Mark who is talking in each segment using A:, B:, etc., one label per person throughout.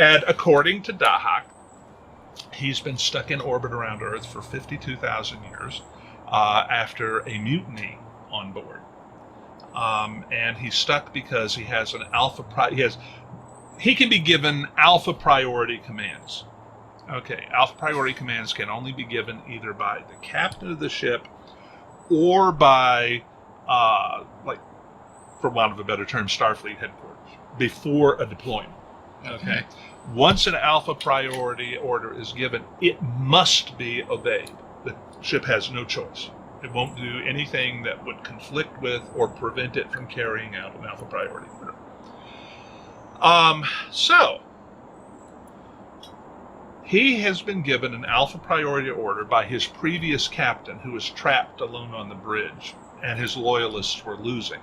A: And according to Dahak, he's been stuck in orbit around Earth for 52,000 years after a mutiny on board. And he's stuck because he has an he can be given alpha priority commands. Okay, alpha priority commands can only be given either by the captain of the ship or by, for want of a better term, Starfleet headquarters before a deployment. Okay. Once an alpha priority order is given, it must be obeyed. The ship has no choice. It won't do anything that would conflict with or prevent it from carrying out an alpha priority order. So, he has been given an alpha priority order by his previous captain, who was trapped alone on the bridge, and his loyalists were losing.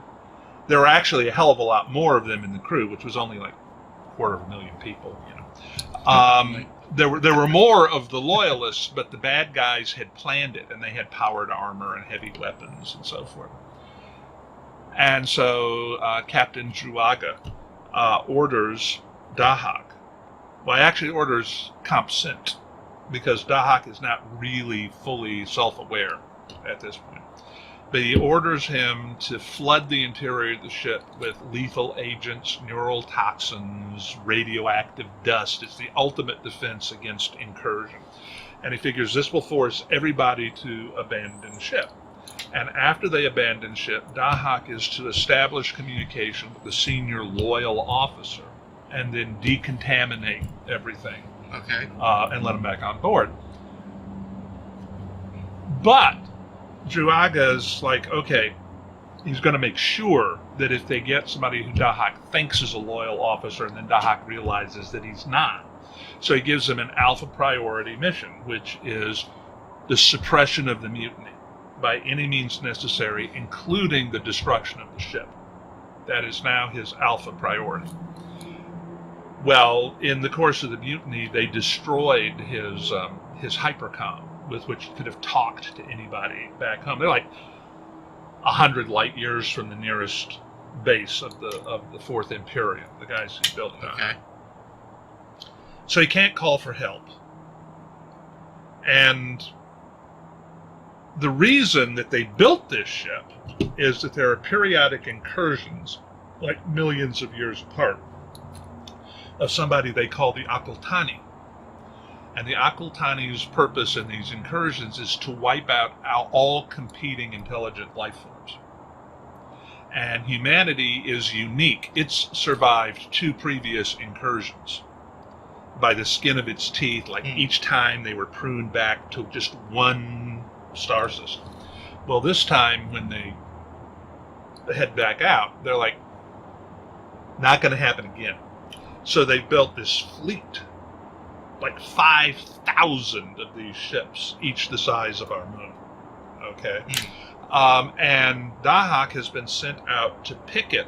A: There were actually a hell of a lot more of them in the crew, which was only like 250,000 people, you know. There were more of the loyalists, but the bad guys had planned it, and they had powered armor and heavy weapons and so forth. And so Captain Druaga orders Dahak. Well, he actually orders Compsint, because Dahak is not really fully self-aware at this point. But he orders him to flood the interior of the ship with lethal agents, neural toxins, radioactive dust. It's the ultimate defense against incursion. And he figures this will force everybody to abandon ship. And after they abandon ship, Dahak is to establish communication with the senior loyal officer and then decontaminate everything.
B: Okay.
A: And let him back on board. But Druaga's like, okay, he's going to make sure that if they get somebody who Dahak thinks is a loyal officer, and then Dahak realizes that he's not. So he gives him an alpha priority mission, which is the suppression of the mutiny by any means necessary, including the destruction of the ship. That is now his alpha priority. Well, in the course of the mutiny, they destroyed his hypercom, with which he could have talked to anybody back home. They're like 100 light years from the nearest base of the Fourth Imperium, the guys who built it.
B: Okay.
A: So he can't call for help. And the reason that they built this ship is that there are periodic incursions, like millions of years apart, of somebody they call the Akultani. And the Akultani's purpose in these incursions is to wipe out all competing intelligent life forms. And humanity is unique. It's survived 2 previous incursions by the skin of its teeth. Like each time they were pruned back to just one star system. Well, this time when they head back out, they're like, not going to happen again. So they built this fleet, like 5,000 of these ships, each the size of our moon. Okay. And Dahak has been sent out to picket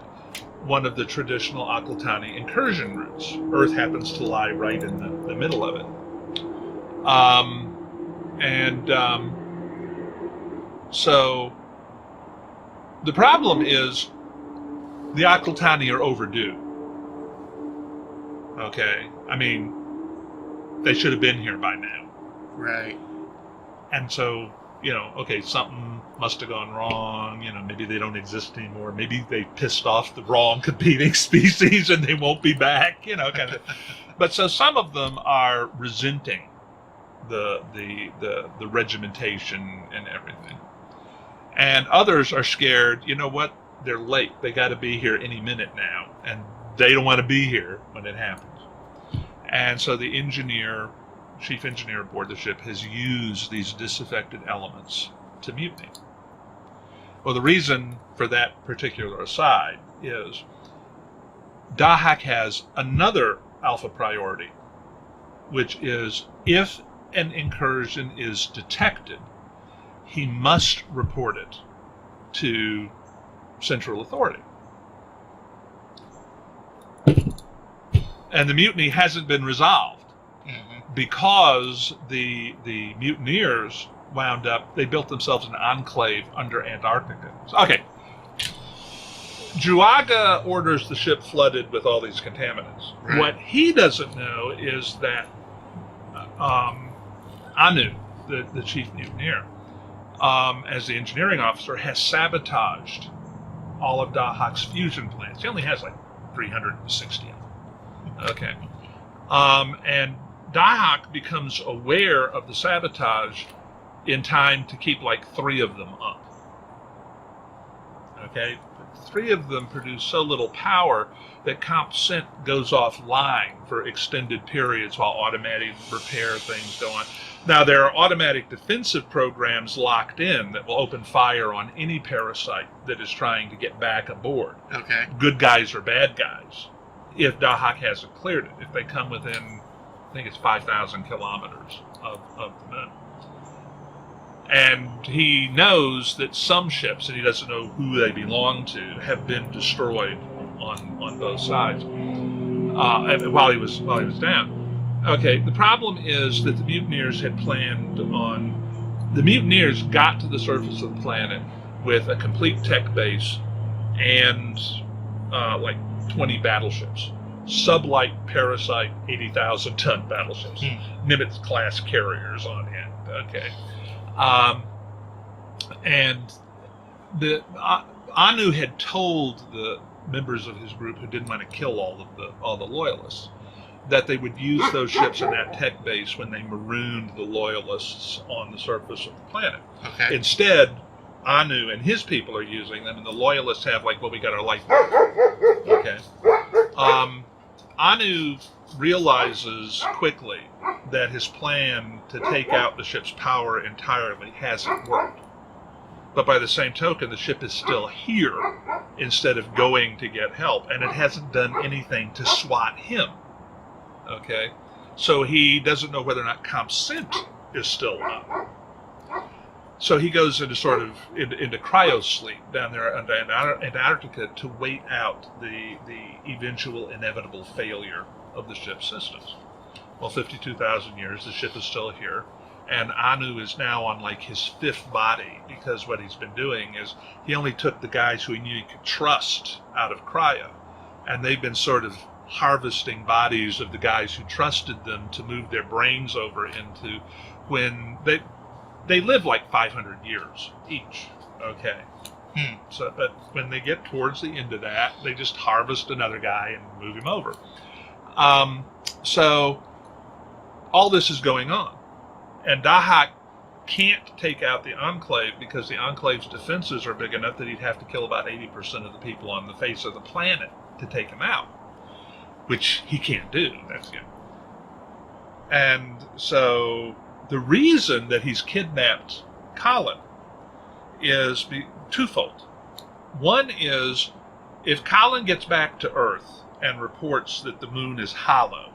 A: one of the traditional Akultani incursion routes. Earth happens to lie right in the middle of it. So the problem is the Akultani are overdue. Okay. I mean, they should have been here by now.
B: Right.
A: And so, okay, something must have gone wrong. Maybe they don't exist anymore. Maybe they pissed off the wrong competing species and they won't be back, kind of. But so some of them are resenting the regimentation and everything. And others are scared, you know what? They're late. They got to be here any minute now. And they don't want to be here when it happens. And so the chief engineer aboard the ship has used these disaffected elements to mutiny. Well, the reason for that particular aside is Dahak has another alpha priority, which is if an incursion is detected, he must report it to Central Authority. And the mutiny hasn't been resolved because the mutineers they built themselves an enclave under Antarctica. Okay. Juaga orders the ship flooded with all these contaminants.
B: Right.
A: What he doesn't know is that Anu, the chief mutineer, as the engineering officer, has sabotaged all of Dahak's fusion plants. He only has like 360 of them. Okay. And Dahak becomes aware of the sabotage in time to keep like 3 of them up. Okay? 3 of them produce so little power that Comp Cent goes offline for extended periods while automatic repair things go on. Now, there are automatic defensive programs locked in that will open fire on any parasite that is trying to get back aboard.
B: Okay.
A: Good guys or bad guys, if Dahak hasn't cleared it. If they come within, I think it's 5,000 kilometers of the moon. And he knows that some ships, and he doesn't know who they belong to, have been destroyed on both sides while he was down. Okay, the problem is that the mutineers had planned on... The mutineers got to the surface of the planet with a complete tech base and like 20 battleships. Sublight, parasite, 80,000-ton battleships. Nimitz-class carriers on hand. Okay. And the Anu had told the members of his group who didn't want to kill all the loyalists that they would use those ships in that tech base when they marooned the loyalists on the surface of the planet.
B: Okay.
A: Instead, Anu and his people are using them, and the loyalists have like, well, we got our life. Okay. Anu realizes quickly that his plan to take out the ship's power entirely hasn't worked. But by the same token, the ship is still here instead of going to get help, and it hasn't done anything to swat him. Okay? So he doesn't know whether or not Comp Cent is still up. So he goes into into cryosleep down there in Antarctica to wait out the eventual inevitable failure of the ship's systems. Well, 52,000 years, the ship is still here, and Anu is now on like his 5th body, because what he's been doing is he only took the guys who he knew he could trust out of cryo, and they've been sort of harvesting bodies of the guys who trusted them to move their brains over into when they live like 500 years each. Okay. So, but when they get towards the end of that, they just harvest another guy and move him over. So all this is going on, and Dahak can't take out the Enclave because the Enclave's defenses are big enough that he'd have to kill about 80% of the people on the face of the planet to take him out, which he can't do. That's him. And so the reason that he's kidnapped Colin is twofold. One is, if Colin gets back to Earth and reports that the moon is hollow,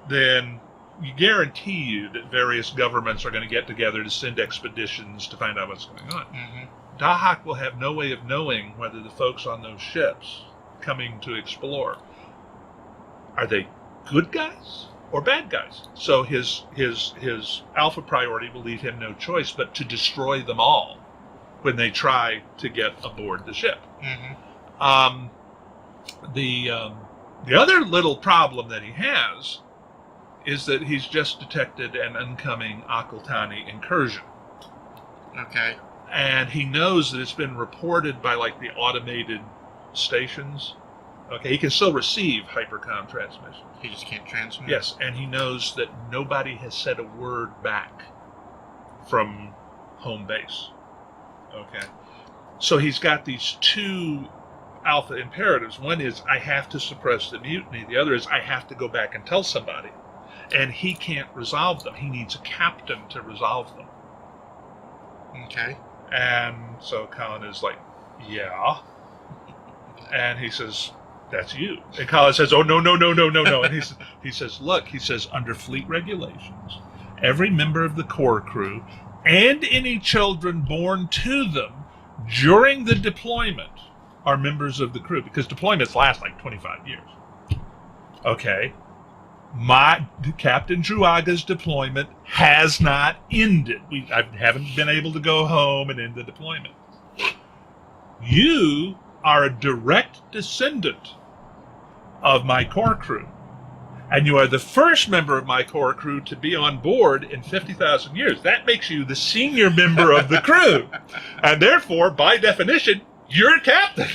A: then you guarantee you that various governments are going to get together to send expeditions to find out what's going on. Mm-hmm. Dahak will have no way of knowing whether the folks on those ships coming to explore, are they good guys or bad guys? So his alpha priority will leave him no choice but to destroy them all when they try to get aboard the ship. Mm-hmm. The other little problem that he has is that he's just detected an oncoming Akultani incursion.
B: Okay.
A: And he knows that it's been reported by like the automated stations. Okay, he can still receive hypercom transmissions.
B: He just can't transmit?
A: Yes, and he knows that nobody has said a word back from home base. Okay. So he's got these 2 alpha imperatives. One is, I have to suppress the mutiny. The other is, I have to go back and tell somebody. And he can't resolve them. He needs a captain to resolve them.
B: Okay.
A: And so Colin is like, yeah. And he says, that's you. And Colin says, oh, no. And he says, look, under fleet regulations, every member of the core crew and any children born to them during the deployment are members of the crew, because deployments last like 25 years. Okay. My Captain Juaga's deployment has not ended. I haven't been able to go home and end the deployment. You are a direct descendant of my core crew. And you are the first member of my core crew to be on board in 50,000 years. That makes you the senior member of the crew. And therefore, by definition, you're captain.